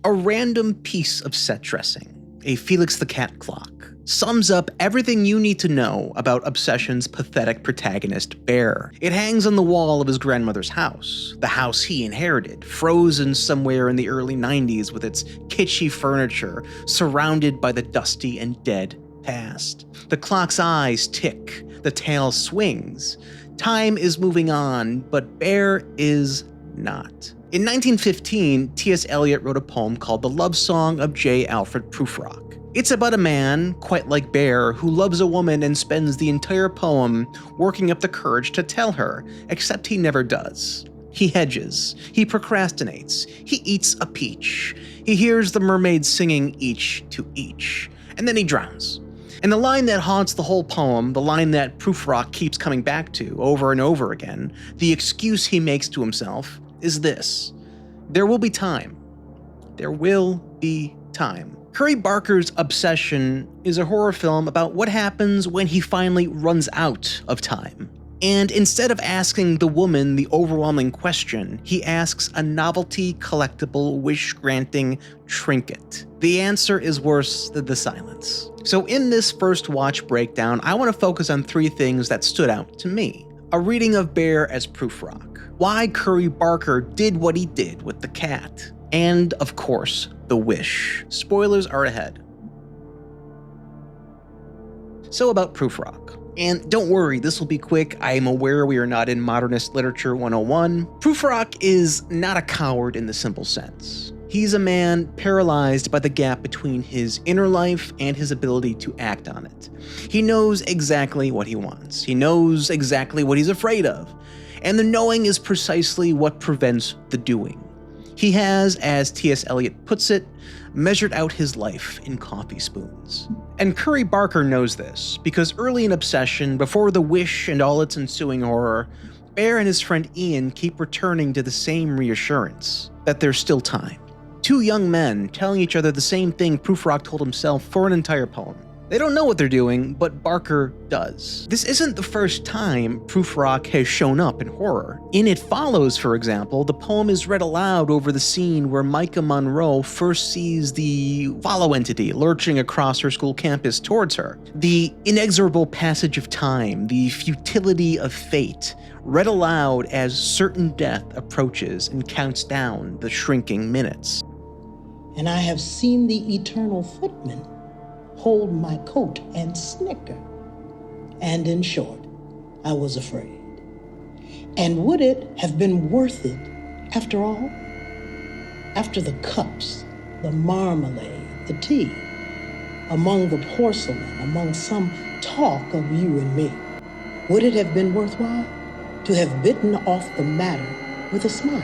A random piece of set dressing, a Felix the Cat clock, sums up everything you need to know about Obsession's pathetic protagonist, Bear. It hangs on the wall of his grandmother's house, the house he inherited, frozen somewhere in the early 90s with its kitschy furniture, surrounded by the dusty and dead past. The clock's eyes tick, the tail swings. Time is moving on, but Bear is not. In 1915, T.S. Eliot wrote a poem called The Love Song of J. Alfred Prufrock. It's about a man, quite like Bear, who loves a woman and spends the entire poem working up the courage to tell her, except he never does. He hedges, he procrastinates, he eats a peach, he hears the mermaids singing each to each, and then he drowns. And the line that haunts the whole poem, the line that Prufrock keeps coming back to over and over again, the excuse he makes to himself, is this: there will be time. There will be time. Curry Barker's Obsession is a horror film about what happens when he finally runs out of time. And instead of asking the woman the overwhelming question, he asks a novelty, collectible, wish-granting trinket. The answer is worse than the silence. So in this first watch breakdown, I want to focus on 3 things that stood out to me. A reading of Bear as Prufrock, why Curry Barker did what he did with the cat, and, of course, the wish. Spoilers are ahead. So about Prufrock. And don't worry, this will be quick. I am aware we are not in Modernist Literature 101. Prufrock is not a coward in the simple sense. He's a man paralyzed by the gap between his inner life and his ability to act on it. He knows exactly what he wants. He knows exactly what he's afraid of. And the knowing is precisely what prevents the doing. He has, as T.S. Eliot puts it, measured out his life in coffee spoons. And Curry Barker knows this, because early in Obsession, before the wish and all its ensuing horror, Bear and his friend Ian keep returning to the same reassurance, that there's still time. 2 young men telling each other the same thing Prufrock told himself for an entire poem. They don't know what they're doing, but Barker does. This isn't the first time Prufrock has shown up in horror. In It Follows, for example, the poem is read aloud over the scene where Micah Monroe first sees the follow entity lurching across her school campus towards her. The inexorable passage of time, the futility of fate, read aloud as certain death approaches and counts down the shrinking minutes. And I have seen the eternal footman hold my coat and snicker. And in short, I was afraid. And would it have been worth it after all? After the cups, the marmalade, the tea, among the porcelain, among some talk of you and me, would it have been worthwhile to have bitten off the matter with a smile?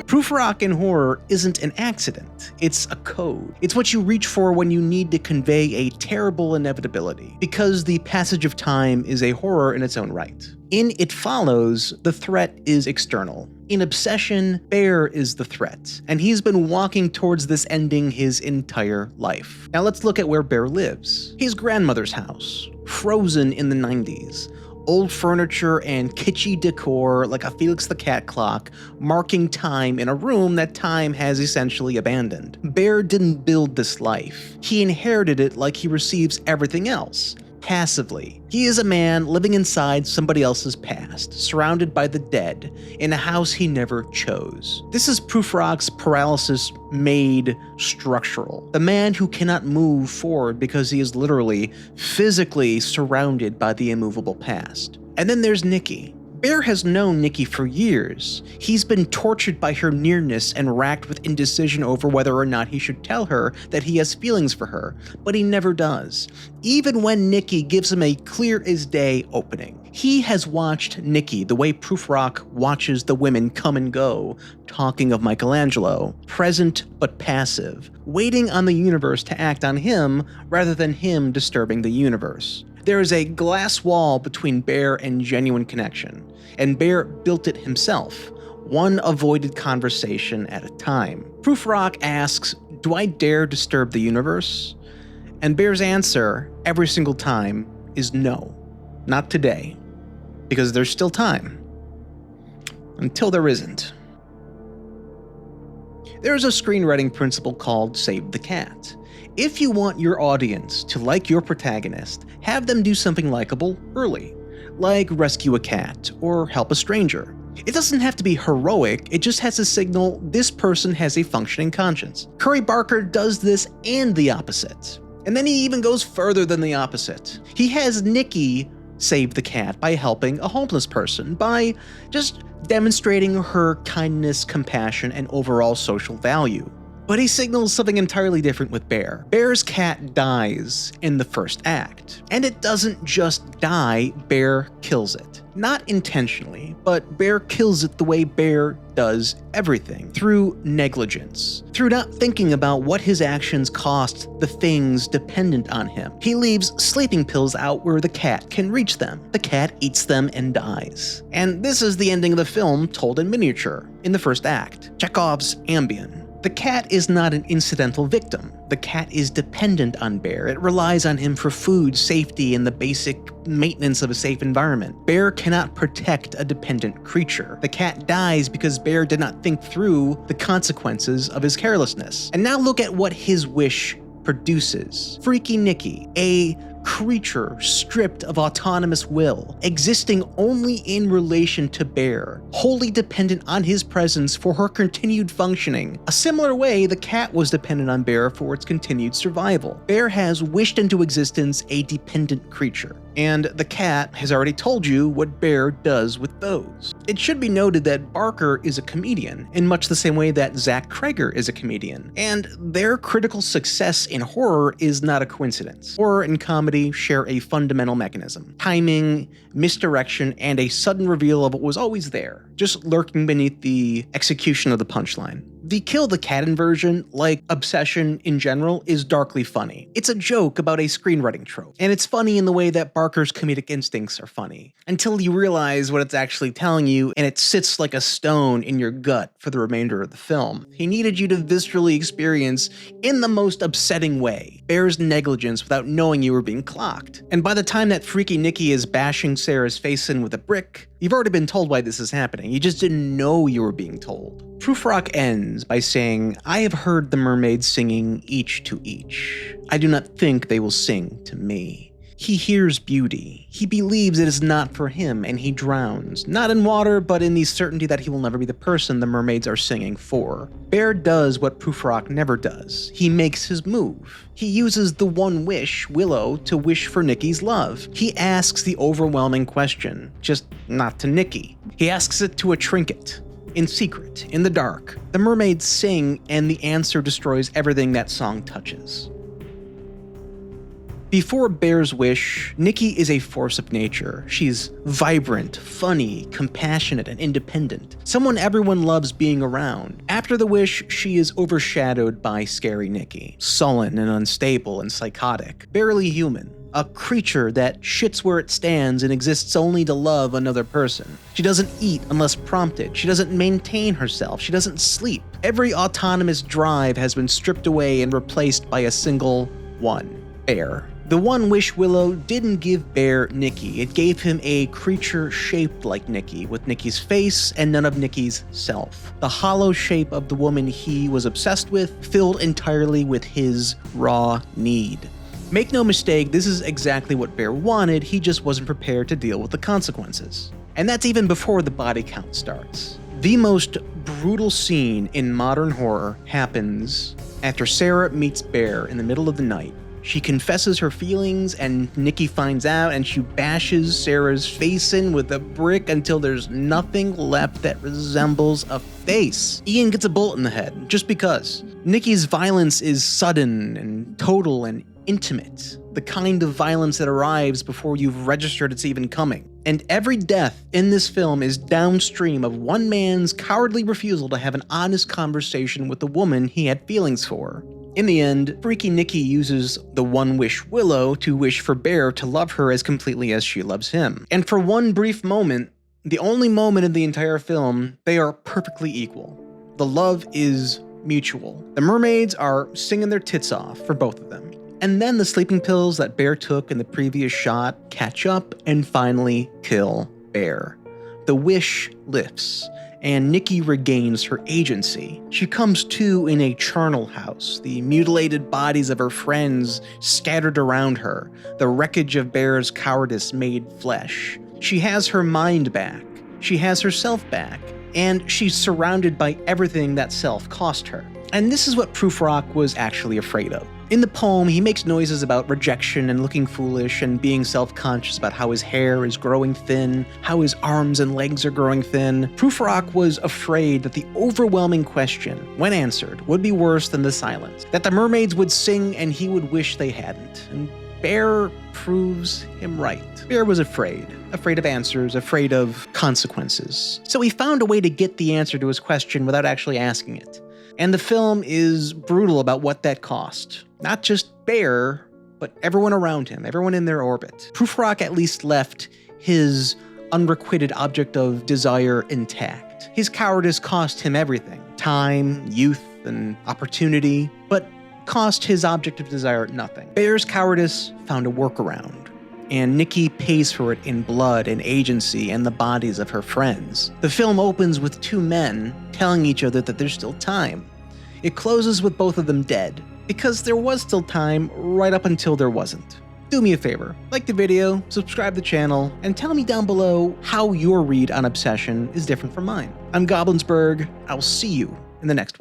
Prufrock in horror isn't an accident, it's a code. It's what you reach for when you need to convey a terrible inevitability, because the passage of time is a horror in its own right. In It Follows, the threat is external. In Obsession, Bear is the threat, and he's been walking towards this ending his entire life. Now let's look at where Bear lives. His grandmother's house, frozen in the 90s. Old furniture and kitschy decor like a Felix the Cat clock, marking time in a room that time has essentially abandoned. Bear didn't build this life. He inherited it like he receives everything else, passively. He is a man living inside somebody else's past, surrounded by the dead, in a house he never chose. This is Prufrock's paralysis made structural. The man who cannot move forward because he is literally, physically surrounded by the immovable past. And then there's Nikki. Bear has known Nikki for years. He's been tortured by her nearness and racked with indecision over whether or not he should tell her that he has feelings for her, but he never does, even when Nikki gives him a clear-as-day opening. He has watched Nikki the way Prufrock watches the women come and go, talking of Michelangelo, present but passive, waiting on the universe to act on him rather than him disturbing the universe. There is a glass wall between Bear and genuine connection, and Bear built it himself, one avoided conversation at a time. Prufrock asks, "Do I dare disturb the universe?" And Bear's answer, every single time, is no, not today, because there's still time. Until there isn't. There's a screenwriting principle called save the cat. If you want your audience to like your protagonist, have them do something likable early, like rescue a cat or help a stranger. It doesn't have to be heroic, it just has to signal this person has a functioning conscience. Curry Barker does this and the opposite. And then he even goes further than the opposite. He has Nikki save the cat by helping a homeless person, by just demonstrating her kindness, compassion, and overall social value. But he signals something entirely different with Bear. Bear's cat dies in the first act. And it doesn't just die, Bear kills it. Not intentionally, but Bear kills it the way Bear does everything, through negligence, through not thinking about what his actions cost the things dependent on him. He leaves sleeping pills out where the cat can reach them. The cat eats them and dies. And this is the ending of the film told in miniature, in the first act. Chekhov's Ambien. The cat is not an incidental victim. The cat is dependent on Bear. It relies on him for food, safety, and the basic maintenance of a safe environment. Bear cannot protect a dependent creature. The cat dies because Bear did not think through the consequences of his carelessness. And now look at what his wish produces. Freaky Nikki, a creature stripped of autonomous will, existing only in relation to Bear, wholly dependent on his presence for her continued functioning. A similar way, the cat was dependent on Bear for its continued survival. Bear has wished into existence a dependent creature, and the cat has already told you what Bear does with those. It should be noted that Barker is a comedian, in much the same way that Zach Cregger is a comedian, and their critical success in horror is not a coincidence. Horror and comedy share a fundamental mechanism: timing, misdirection, and a sudden reveal of what was always there, just lurking beneath the execution of the punchline. The kill the cat inversion, like Obsession in general, is darkly funny. It's a joke about a screenwriting trope, and it's funny in the way that Barker's comedic instincts are funny, until you realize what it's actually telling you, and it sits like a stone in your gut for the remainder of the film. He needed you to viscerally experience, in the most upsetting way, Bear's negligence without knowing you were being clocked. And by the time that Freaky Nikki is bashing Sarah's face in with a brick, you've already been told why this is happening. You just didn't know you were being told. Prufrock ends by saying, "I have heard the mermaids singing each to each. I do not think they will sing to me." He hears beauty. He believes it is not for him, and he drowns, not in water, but in the certainty that he will never be the person the mermaids are singing for. Bear does what Prufrock never does. He makes his move. He uses the one wish, Willow, to wish for Nikki's love. He asks the overwhelming question, just not to Nikki. He asks it to a trinket. In secret, in the dark, the mermaids sing, and the answer destroys everything that song touches. Before Bear's wish, Nikki is a force of nature. She's vibrant, funny, compassionate, and independent. Someone everyone loves being around. After the wish, she is overshadowed by scary Nikki. Sullen and unstable and psychotic. Barely human. A creature that shits where it stands and exists only to love another person. She doesn't eat unless prompted. She doesn't maintain herself. She doesn't sleep. Every autonomous drive has been stripped away and replaced by a single one: Bear. The one wish Willow didn't give Bear Nikki. It gave him a creature shaped like Nikki, with Nikki's face and none of Nikki's self. The hollow shape of the woman he was obsessed with, filled entirely with his raw need. Make no mistake, this is exactly what Bear wanted, he just wasn't prepared to deal with the consequences. And that's even before the body count starts. The most brutal scene in modern horror happens after Sarah meets Bear in the middle of the night. She confesses her feelings, and Nikki finds out, and she bashes Sarah's face in with a brick until there's nothing left that resembles a face. Ian gets a bullet in the head, just because. Nikki's violence is sudden and total and intimate, the kind of violence that arrives before you've registered it's even coming. And every death in this film is downstream of one man's cowardly refusal to have an honest conversation with the woman he had feelings for. In the end, Freaky Nikki uses the one wish Willow to wish for Bear to love her as completely as she loves him. And for one brief moment, the only moment in the entire film, they are perfectly equal. The love is mutual. The mermaids are singing their tits off for both of them. And then the sleeping pills that Bear took in the previous shot catch up and finally kill Bear. The wish lifts, and Nikki regains her agency. She comes to in a charnel house, the mutilated bodies of her friends scattered around her, the wreckage of Bear's cowardice made flesh. She has her mind back, she has herself back, and she's surrounded by everything that self cost her. And this is what Prufrock was actually afraid of. In the poem, he makes noises about rejection and looking foolish and being self-conscious about how his hair is growing thin, how his arms and legs are growing thin. Prufrock was afraid that the overwhelming question, when answered, would be worse than the silence, that the mermaids would sing and he would wish they hadn't. And Bear proves him right. Bear was afraid of answers, afraid of consequences. So he found a way to get the answer to his question without actually asking it. And the film is brutal about what that cost. Not just Bear, but everyone around him, everyone in their orbit. Prufrock at least left his unrequited object of desire intact. His cowardice cost him everything. Time, youth, and opportunity, but cost his object of desire nothing. Bear's cowardice found a workaround, and Nikki pays for it in blood and agency and the bodies of her friends. The film opens with two men telling each other that there's still time. It closes with both of them dead, because there was still time right up until there wasn't. Do me a favor, like the video, subscribe to the channel, and tell me down below how your read on obsession is different from mine. I'm Goblinsburg. I'll see you in the next one.